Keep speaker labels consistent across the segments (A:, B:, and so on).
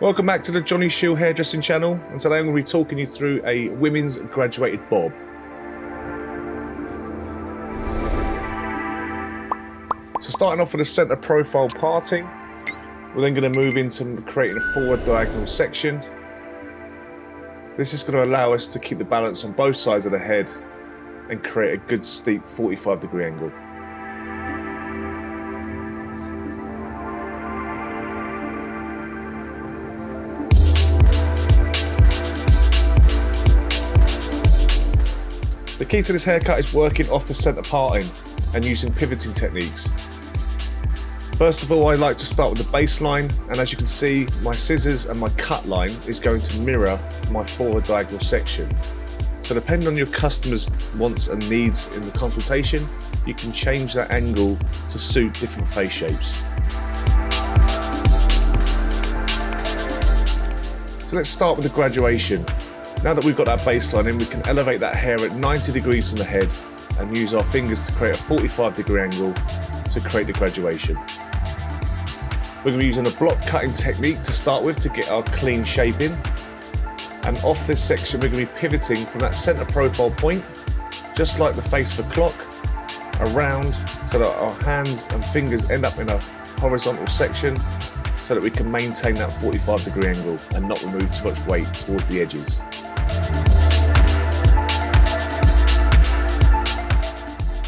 A: Welcome back to the Jonny Shiell hairdressing channel, and today I'm going to be talking you through a women's graduated bob. So starting off with a centre profile parting, we're then going to move into creating a forward diagonal section. This is going to allow us to keep the balance on both sides of the head and create a good steep 45-degree angle. The key to this haircut is working off the centre parting and using pivoting techniques. First of all, I like to start with the baseline, and as you can see, my scissors and my cut line is going to mirror my forward diagonal section. So depending on your customer's wants and needs in the consultation, you can change that angle to suit different face shapes. So let's start with the graduation. Now that we've got that baseline in, we can elevate that hair at 90 degrees from the head and use our fingers to create a 45-degree angle to create the graduation. We're going to be using a block cutting technique to start with to get our clean shape in. And off this section, we're going to be pivoting from that center profile point, just like the face of a clock, around so that our hands and fingers end up in a horizontal section so that we can maintain that 45-degree angle and not remove too much weight towards the edges.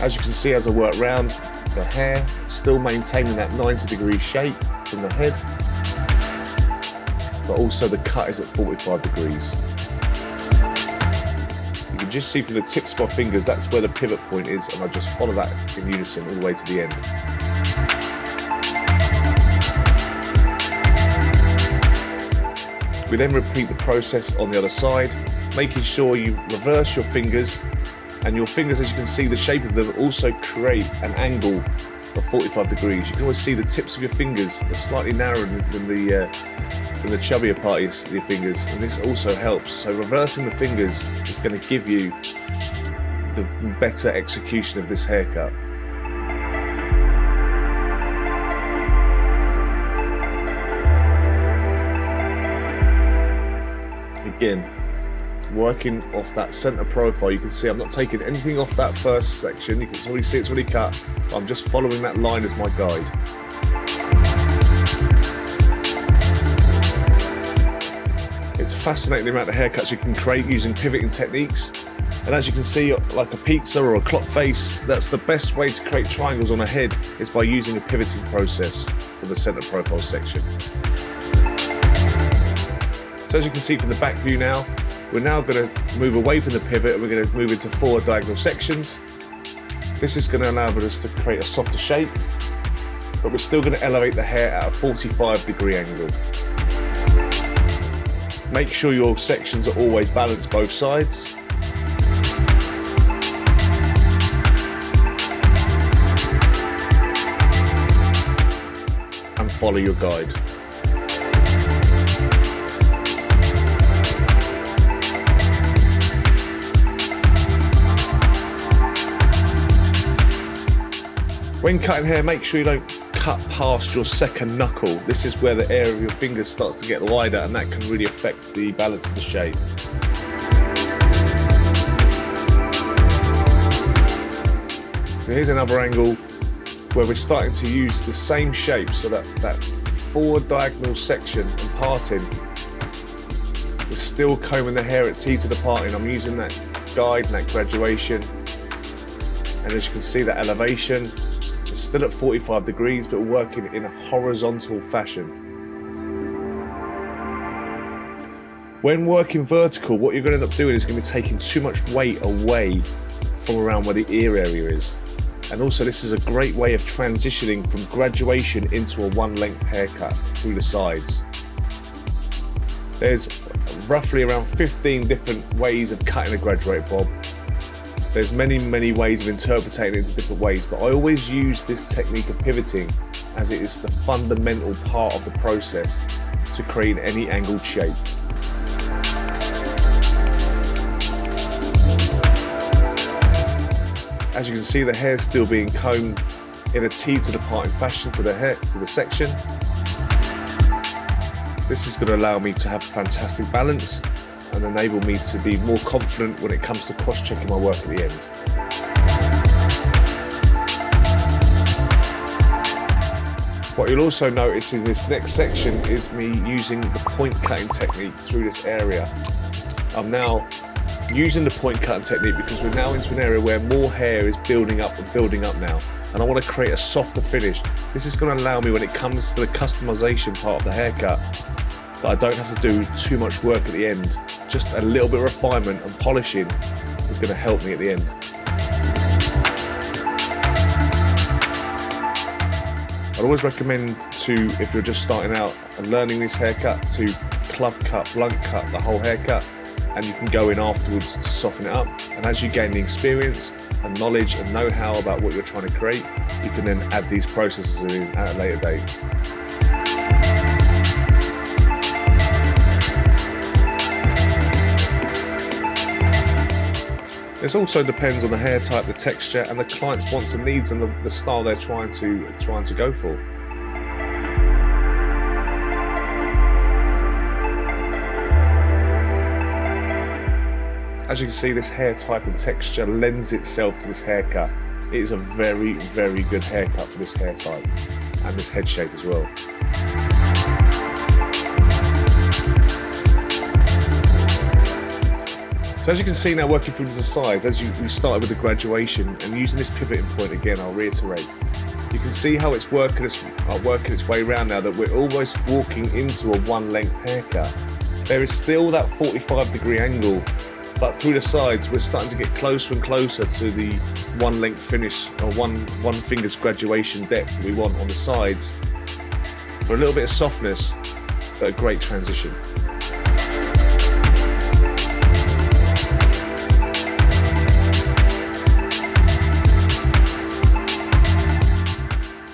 A: As you can see, as I work round the hair, still maintaining that 90-degree shape from the head, but also the cut is at 45 degrees. You can just see from the tips of my fingers, that's where the pivot point is, and I just follow that in unison all the way to the end. We then repeat the process on the other side, making sure you reverse your fingers, and your fingers, as you can see, the shape of them also create an angle of 45 degrees. You can always see the tips of your fingers are slightly narrower than the chubbier part of your fingers, and this also helps. So reversing the fingers is going to give you the better execution of this haircut. Again, working off that center profile, you can see I'm not taking anything off that first section. You can already see it's already cut. I'm just following that line as my guide. It's fascinating the amount of haircuts you can create using pivoting techniques. And as you can see, like a pizza or a clock face, that's the best way to create triangles on a head, is by using a pivoting process for the center profile section. So as you can see from the back view now, we're now going to move away from the pivot and we're going to move into forward diagonal sections. This is going to allow us to create a softer shape, but we're still going to elevate the hair at a 45-degree angle. Make sure your sections are always balanced both sides. And follow your guide. When cutting hair, make sure you don't cut past your second knuckle. This is where the area of your fingers starts to get wider, and that can really affect the balance of the shape. So here's another angle where we're starting to use the same shape, so that forward diagonal section and parting, we're still combing the hair at T to the parting. I'm using that guide and that graduation, and as you can see, that elevation, it's still at 45 degrees, but working in a horizontal fashion. When working vertical, what you're going to end up doing is going to be taking too much weight away from around where the ear area is. And also, this is a great way of transitioning from graduation into a one-length haircut through the sides. There's roughly around 15 different ways of cutting a graduated bob. There's many ways of interpreting it into different ways, but I always use this technique of pivoting as it is the fundamental part of the process to create any angled shape. As you can see, the hair's still being combed in a T to the parting fashion to the hair, to the section. This is going to allow me to have fantastic balance and enable me to be more confident when it comes to cross-checking my work at the end. What you'll also notice in this next section is me using the point cutting technique through this area. I'm now using the point cutting technique because we're now into an area where more hair is building up now, and I want to create a softer finish. This is going to allow me, when it comes to the customization part of the haircut, that I don't have to do too much work at the end. Just a little bit of refinement and polishing is going to help me at the end. I'd always recommend to, if you're just starting out and learning this haircut, to club cut, blunt cut the whole haircut, and you can go in afterwards to soften it up. And as you gain the experience and knowledge and know-how about what you're trying to create, you can then add these processes in at a later date. This also depends on the hair type, the texture, and the client's wants and needs, and the style they're trying to go for. As you can see, this hair type and texture lends itself to this haircut. It is a very, very good haircut for this hair type and this head shape as well. So as you can see now, working through to the sides, we started with the graduation, and using this pivoting point again, I'll reiterate. You can see how it's working its way around now, that we're almost walking into a one-length haircut. There is still that 45-degree angle, but through the sides, we're starting to get closer and closer to the one-length finish, or one finger's graduation depth that we want on the sides, for a little bit of softness, but a great transition.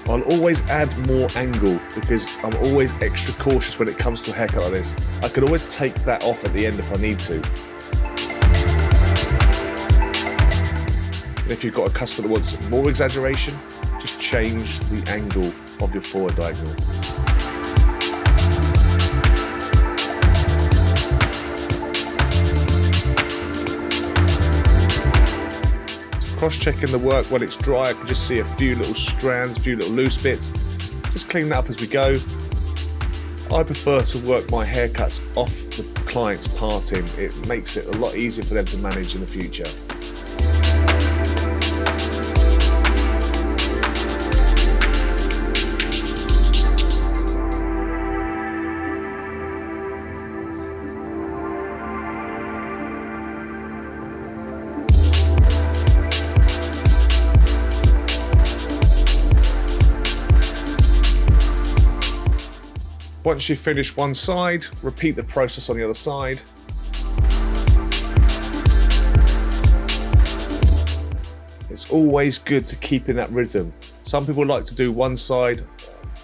A: I'll always add more angle because I'm always extra cautious when it comes to a haircut like this. I could always take that off at the end if I need to. And if you've got a customer that wants more exaggeration, just change the angle of your forward diagonal. Cross-checking the work when it's dry, I can just see a few little strands, a few little loose bits. Just clean that up as we go. I prefer to work my haircuts off the client's parting. It makes it a lot easier for them to manage in the future. Once you've finished one side, repeat the process on the other side. It's always good to keep in that rhythm. Some people like to do one side,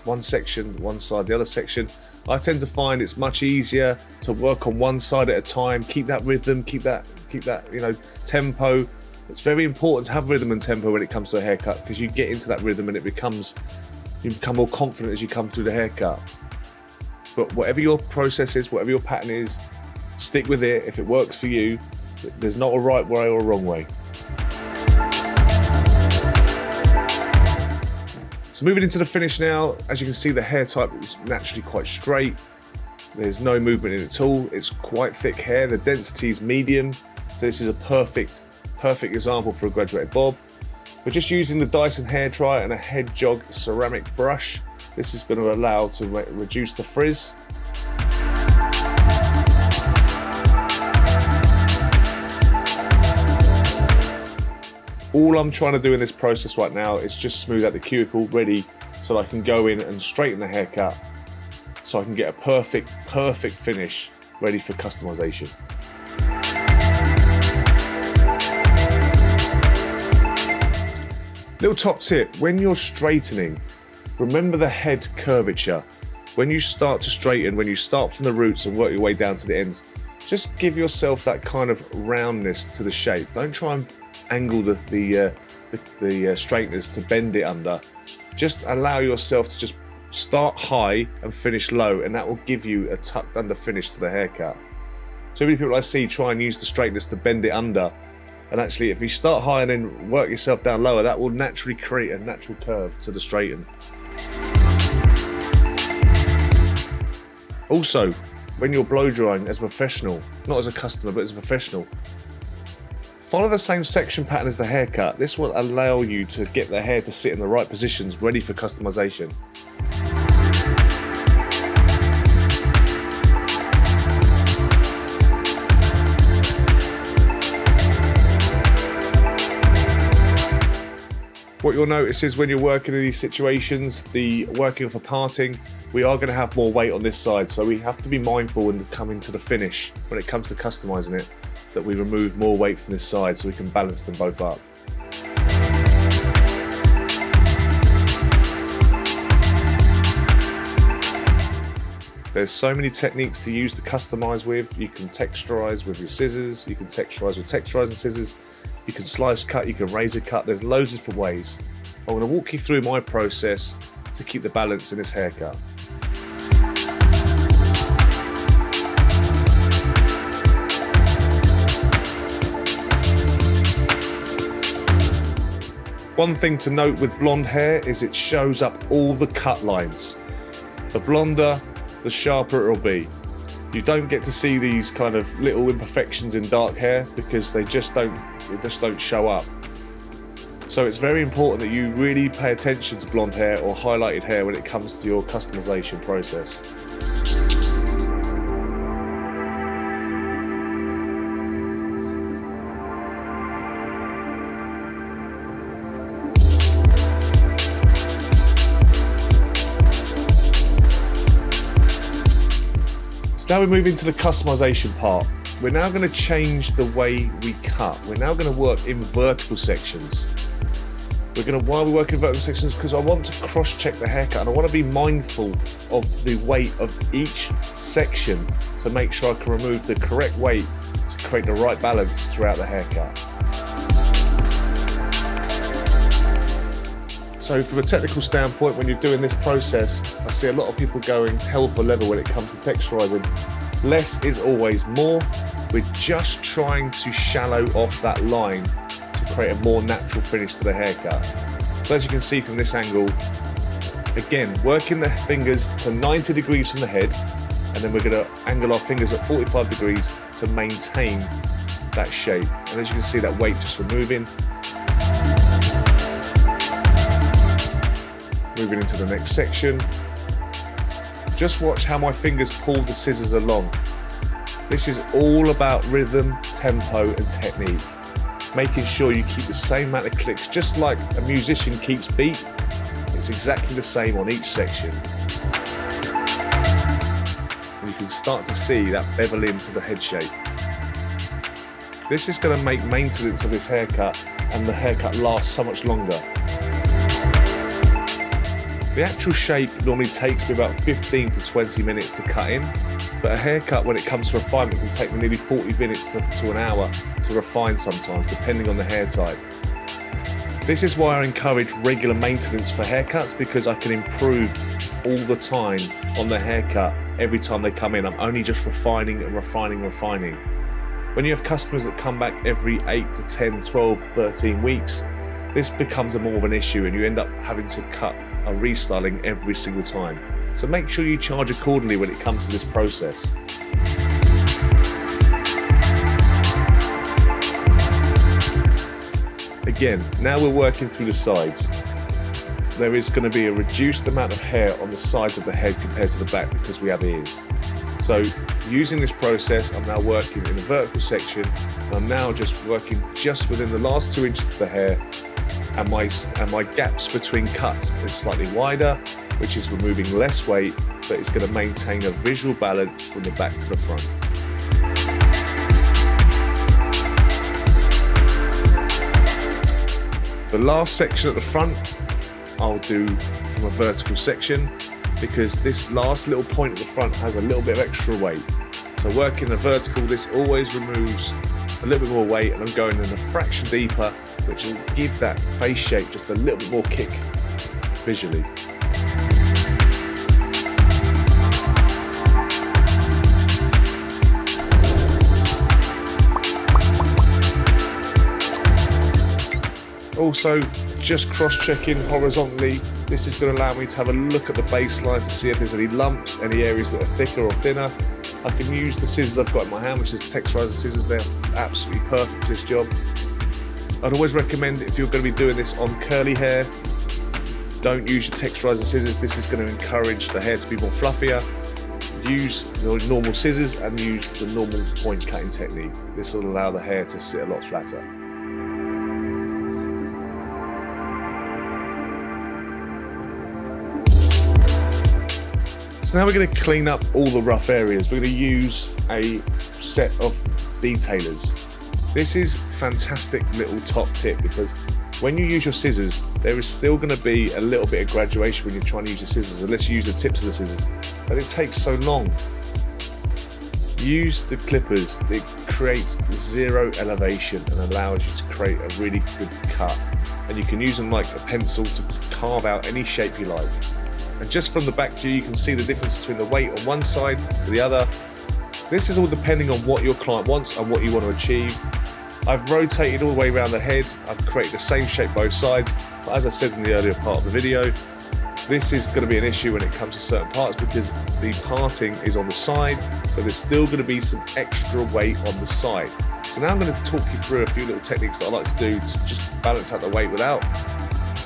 A: one section, one side, the other section. I tend to find it's much easier to work on one side at a time, keep that rhythm, keep that, tempo. It's very important to have rhythm and tempo when it comes to a haircut, because you get into that rhythm and you become more confident as you come through the haircut. But whatever your process is, whatever your pattern is, stick with it. If it works for you, there's not a right way or a wrong way. So moving into the finish now, as you can see, the hair type is naturally quite straight. There's no movement in it at all. It's quite thick hair. The density is medium. So this is a perfect example for a graduated bob. We're just using the Dyson hair dryer and a head jog ceramic brush. This is going to allow to reduce the frizz. All I'm trying to do in this process right now is just smooth out the cuticle ready so that I can go in and straighten the haircut so I can get a perfect finish ready for customization. Little top tip, when you're straightening, remember the head curvature. When you start to straighten, when you start from the roots and work your way down to the ends, just give yourself that kind of roundness to the shape. Don't try and angle the straighteners to bend it under. Just allow yourself to just start high and finish low, and that will give you a tucked under finish to the haircut. Too many people I see try and use the straightness to bend it under, and actually if you start high and then work yourself down lower, that will naturally create a natural curve to the straighten. Also, when you're blow drying as a professional, not as a customer but as a professional, follow the same section pattern as the haircut. This will allow you to get the hair to sit in the right positions, ready for customization. What you'll notice is when you're working in these situations, the working for parting, we are going to have more weight on this side, so we have to be mindful when coming to the finish, when it comes to customizing it, that we remove more weight from this side so we can balance them both up. There's so many techniques to use to customize with. You can texturize with your scissors, you can texturize with texturizing scissors, you can slice cut, you can razor cut, there's loads of different ways. I'm going to walk you through my process to keep the balance in this haircut. One thing to note with blonde hair is it shows up all the cut lines. The blonder, the sharper it'll be. You don't get to see these kind of little imperfections in dark hair because they just don't show up. So it's very important that you really pay attention to blonde hair or highlighted hair when it comes to your customization process. So now we move into the customization part. We're now going to change the way we cut. We're now going to work in vertical sections. Why are we working in vertical sections? Because I want to cross-check the haircut and I want to be mindful of the weight of each section to make sure I can remove the correct weight to create the right balance throughout the haircut. So from a technical standpoint, when you're doing this process, I see a lot of people going hell for leather when it comes to texturizing. Less is always more. We're just trying to shallow off that line to create a more natural finish to the haircut. So as you can see from this angle, again, working the fingers to 90 degrees from the head, and then we're going to angle our fingers at 45 degrees to maintain that shape. And as you can see, that weight just removing. Moving into the next section. Just watch how my fingers pull the scissors along. This is all about rhythm, tempo and technique. Making sure you keep the same amount of clicks, just like a musician keeps beat. It's exactly the same on each section. And you can start to see that bevel into the head shape. This is going to make maintenance of this haircut and the haircut last so much longer. The actual shape normally takes me about 15 to 20 minutes to cut in, but a haircut when it comes to refinement can take me nearly 40 minutes to an hour to refine sometimes, depending on the hair type. This is why I encourage regular maintenance for haircuts, because I can improve all the time on the haircut every time they come in. I'm only just refining and refining and refining. When you have customers that come back every 8 to 10, 12, 13 weeks, this becomes more of an issue and you end up having to cut a restyling every single time. So make sure you charge accordingly when it comes to this process. Again, now we're working through the sides. There is going to be a reduced amount of hair on the sides of the head compared to the back because we have ears. So using this process, I'm now working in a vertical section, and I'm now just working just within the last 2 inches of the hair, and my gaps between cuts is slightly wider, which is removing less weight, but it's going to maintain a visual balance from the back to the front. The last section at the front, I'll do from a vertical section, because this last little point at the front has a little bit of extra weight. So working the vertical, this always removes a little bit more weight, and I'm going in a fraction deeper, which will give that face shape just a little bit more kick visually. Also, just cross-checking horizontally, this is going to allow me to have a look at the baseline to see if there's any lumps, any areas that are thicker or thinner. I can use the scissors I've got in my hand, which is the texturizer scissors. They're absolutely perfect for this job. I'd always recommend, if you're going to be doing this on curly hair, don't use your texturizer scissors. This is going to encourage the hair to be more fluffier. Use the normal scissors and use the normal point cutting technique. This will allow the hair to sit a lot flatter. So now we're going to clean up all the rough areas. We're going to use a set of detailers. This is fantastic little top tip, because when you use your scissors, there is still going to be a little bit of graduation when you're trying to use your scissors, unless you use the tips of the scissors, but it takes so long. Use the clippers. It creates zero elevation and allows you to create a really good cut, and you can use them like a pencil to carve out any shape you like. And just from the back view, you can see the difference between the weight on one side to the other. This is all depending on what your client wants and what you want to achieve. I've rotated all the way around the head. I've created the same shape both sides, but as I said in the earlier part of the video, this is going to be an issue when it comes to certain parts, because the parting is on the side, so there's still going to be some extra weight on the side. So now I'm going to talk you through a few little techniques that I like to do to just balance out the weight without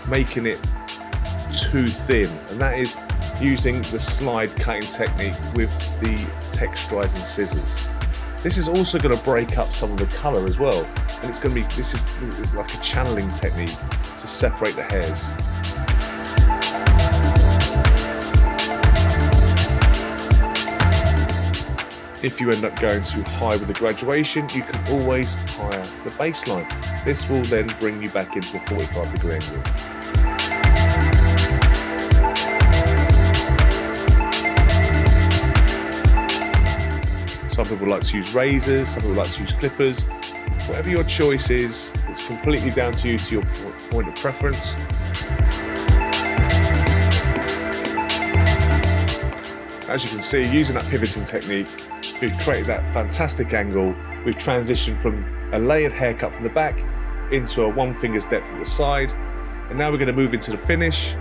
A: making it too thin, and that is using the slide cutting technique with the texturizing scissors. This is also going to break up some of the colour as well, and it's going to be, this is like a channeling technique to separate the hairs. If you end up going too high with the graduation, you can always higher the baseline. This will then bring you back into a 45-degree angle. Some people like to use razors, some people like to use clippers. Whatever your choice is, it's completely down to you, to your point of preference. As you can see, using that pivoting technique, we've created that fantastic angle. We've transitioned from a layered haircut from the back into a 1 finger's depth at the side. And now we're going to move into the finish.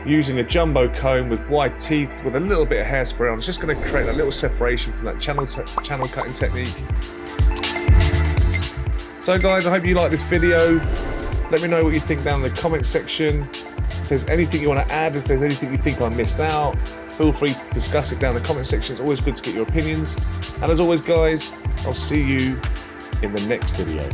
A: Using a jumbo comb with wide teeth with a little bit of hairspray on, it's just going to create a little separation from that channel cutting technique. So guys, I hope you like this video. Let me know what you think down in the comment section. If there's anything you want to add, if there's anything you think I missed out, feel free to discuss it down in the comment section. It's always good to get your opinions. And as always guys, I'll see you in the next video.